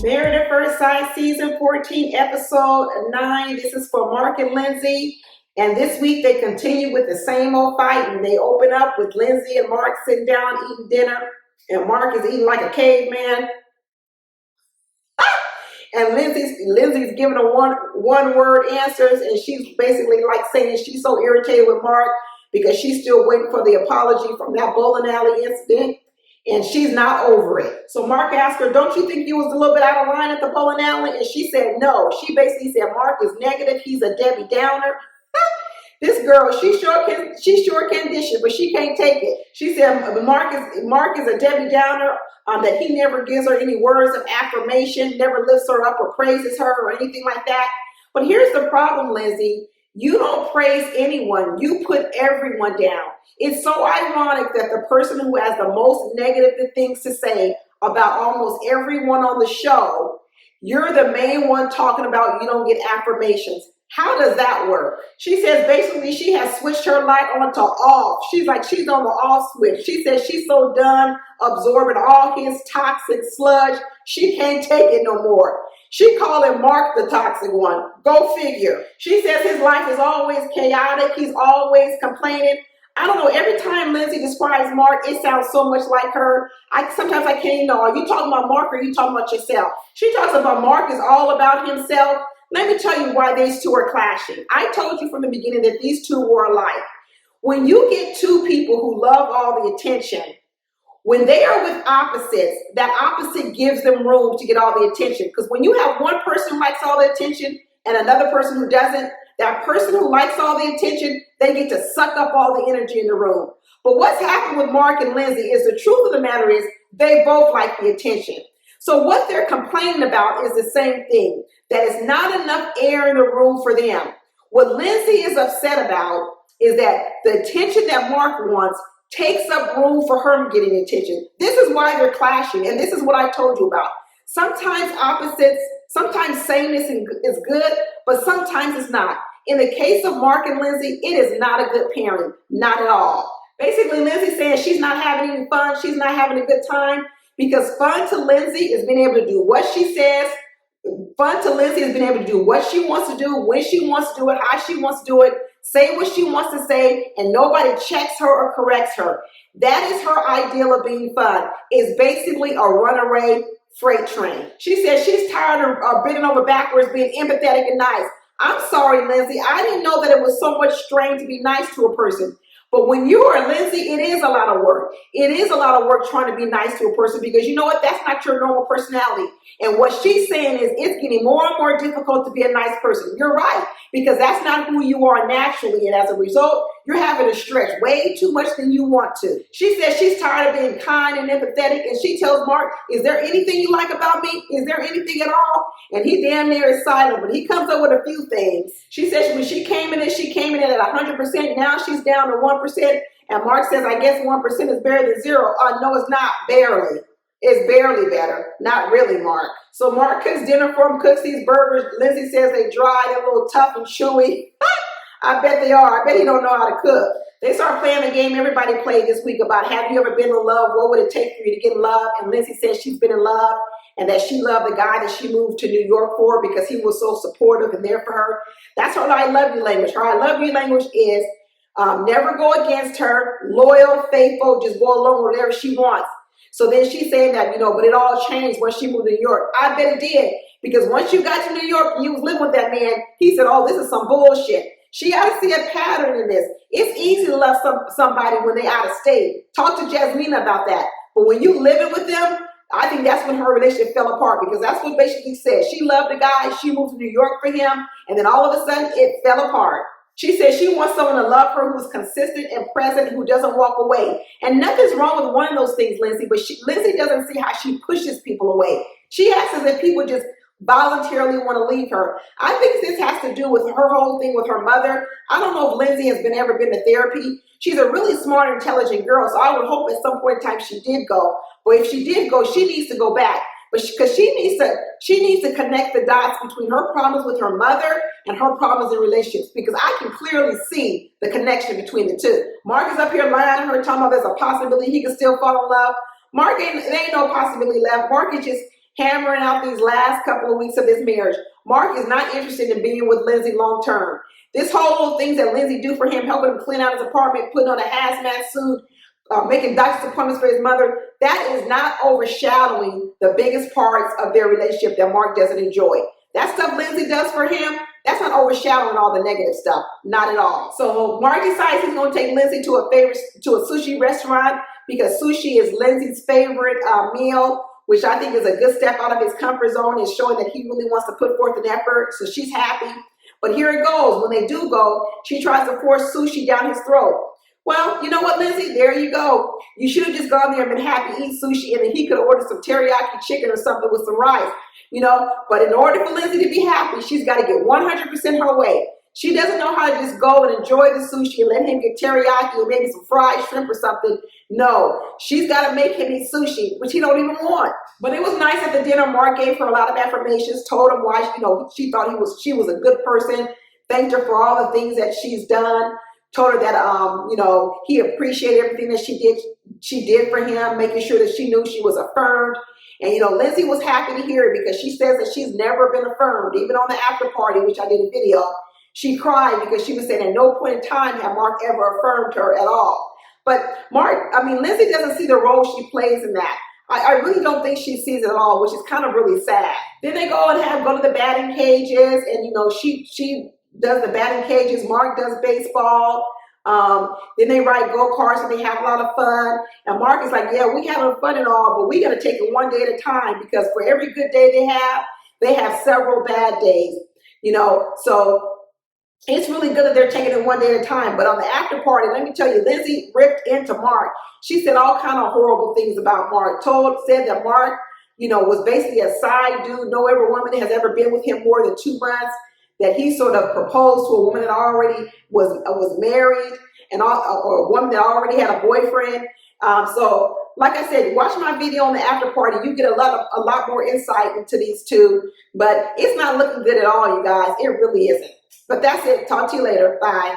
Married at First Sight, Season 14, Episode 9. This is for Mark and Lindsey. And this week they continue with the same old fight. And they open up with Lindsey and Mark sitting down eating dinner. And Mark is eating like a caveman. And Lindsey's giving a one-word answers. And she's basically like saying she's so irritated with Mark because she's still waiting for the apology from that bowling alley incident. And she's not over it. So Mark asked her, don't you think you was a little bit out of line at the bowling alley? And she said no. She basically said Mark is negative. He's a Debbie Downer. This girl, she sure can dish it, but she can't take it. She said Mark is a Debbie Downer, that he never gives her any words of affirmation, never lifts her up or praises her or anything like that. But here's the problem, Lindsey. You don't praise anyone. You put everyone down. It's so ironic that the person who has the most negative things to say about almost everyone on the show, you're the main one talking about you don't get affirmations. How does that work? She says basically she has switched her light on to off. She's like she's on the off switch. She says she's so done absorbing all his toxic sludge, she can't take it no more. She called him Mark the toxic one. Go figure. She says his life is always chaotic. He's always complaining. I don't know. Every time Lindsey describes Mark, it sounds so much like her. Sometimes I can't even know. Are you talking about Mark or are you talking about yourself? She talks about Mark is all about himself. Let me tell you why these two are clashing. I told you from the beginning that these two were alike. When you get two people who love all the attention, when they are with opposites, that opposite gives them room to get all the attention. Because when you have one person who likes all the attention and another person who doesn't, that person who likes all the attention, they get to suck up all the energy in the room. But what's happened with Mark and Lindsey is the truth of the matter is they both like the attention. So what they're complaining about is the same thing, that it's not enough air in the room for them. What Lindsey is upset about is that the attention that Mark wants takes up room for her getting attention. This is why they're clashing, and this is what I told you about. Sometimes opposites, sometimes sameness is good, but sometimes it's not. In the case of Mark and Lindsey, it is not a good pairing, not at all. Basically, Lindsey's saying she's not having any fun, she's not having a good time, because fun to Lindsey is being able to do what she says. Fun to Lindsey is being able to do what she wants to do, when she wants to do it, how she wants to do it, say what she wants to say, and nobody checks her or corrects her. That is her ideal of being fun. It's basically a runaway freight train. She says she's tired of bending over backwards, being empathetic and nice. I'm sorry, Lindsey. I didn't know that it was so much strain to be nice to a person. But when you are Lindsey, it is a lot of work. It is a lot of work trying to be nice to a person because you know what? That's not your normal personality. And what she's saying is it's getting more and more difficult to be a nice person. You're right, because that's not who you are naturally. And as a result, you're having to stretch way too much than you want to. She says she's tired of being kind and empathetic. And she tells Mark, is there anything you like about me? Is there anything at all? And he damn near is silent, but he comes up with a few things. She says when she came in at 100%. Now she's down to 1%. And Mark says, I guess 1% is better than zero. No, it's not. Barely. It's barely better. Not really, Mark. So Mark cooks dinner for him, cooks these burgers. Lindsey says they dry, they're a little tough and chewy. I bet they are. I bet he don't know how to cook. They start playing the game everybody played this week about have you ever been in love? What would it take for you to get in love? And Lindsey says she's been in love and that she loved the guy that she moved to New York for because he was so supportive and there for her. That's her I love you language. Her I love you language is never go against her, loyal, faithful, just go along with whatever she wants. So then she's saying that, but it all changed when she moved to New York. I bet it did, because once you got to New York and you was living with that man, he said, oh, this is some bullshit. She got to see a pattern in this. It's easy to love somebody when they out of state. Talk to Jasmina about that. But when you living with them, I think that's when her relationship fell apart, because that's what basically said. She loved the guy. She moved to New York for him. And then all of a sudden it fell apart. She says she wants someone to love her who's consistent and present, who doesn't walk away. And nothing's wrong with one of those things, Lindsey, but Lindsey doesn't see how she pushes people away. She acts as if people just voluntarily want to leave her. I think this has to do with her whole thing with her mother. I don't know if Lindsey has ever been to therapy. She's a really smart, intelligent girl, so I would hope at some point in time she did go. But if she did go, she needs to go back. Because she needs to connect the dots between her problems with her mother and her problems in relationships, because I can clearly see the connection between the two. Mark is up here lying to her, talking about there's a possibility he can still fall in love. Mark, there ain't no possibility left. Mark is just, hammering out these last couple of weeks of this marriage. Mark is not interested in being with Lindsey long term. This whole little things that Lindsey do for him, helping him clean out his apartment, putting on a hazmat suit, making doctor's appointments for his mother, that is not overshadowing the biggest parts of their relationship that Mark doesn't enjoy. That stuff Lindsey does for him, that's not overshadowing all the negative stuff. Not at all. So Mark decides he's going to take Lindsey to a sushi restaurant because sushi is Lindsey's favorite meal, which I think is a good step out of his comfort zone and showing that he really wants to put forth an effort. So she's happy. But here it goes. When they do go, she tries to force sushi down his throat. Well, you know what, Lindsey? There you go. You should have just gone there and been happy, eat sushi, and then he could have ordered some teriyaki chicken or something with some rice, you know. But in order for Lindsey to be happy, she's got to get 100% her way. She doesn't know how to just go and enjoy the sushi and let him get teriyaki or maybe some fried shrimp or something. No, she's got to make him eat sushi, which he don't even want. But it was nice at the dinner. Mark gave her a lot of affirmations, told him why, you know, she thought she was a good person, thanked her for all the things that she's done, told her that, you know, he appreciated everything that she did for him, making sure that she knew she was affirmed. And, you know, Lindsey was happy to hear it because she says that she's never been affirmed, even on the after party, which I did a video. She cried because she was saying at no point in time had Mark ever affirmed her at all. But Lindsey doesn't see the role she plays in that. I really don't think she sees it at all, which is kind of really sad. Then they go to the batting cages, and, you know, she does the batting cages. Mark does baseball. Then they ride go-karts and they have a lot of fun. And Mark is like, yeah, we having fun and all, but we got to take it one day at a time because for every good day they have several bad days, you know. So it's really good that they're taking it one day at a time. But on the after party, let me tell you, Lindsey ripped into Mark. She said all kind of horrible things about Mark. Said that Mark, you know, was basically a side dude. No other woman has ever been with him more than 2 months. That he sort of proposed to a woman that already was married, and or a woman that already had a boyfriend. So, like I said, watch my video on the after party. You get a lot more insight into these two. But it's not looking good at all, you guys. It really isn't. But that's it. Talk to you later. Bye.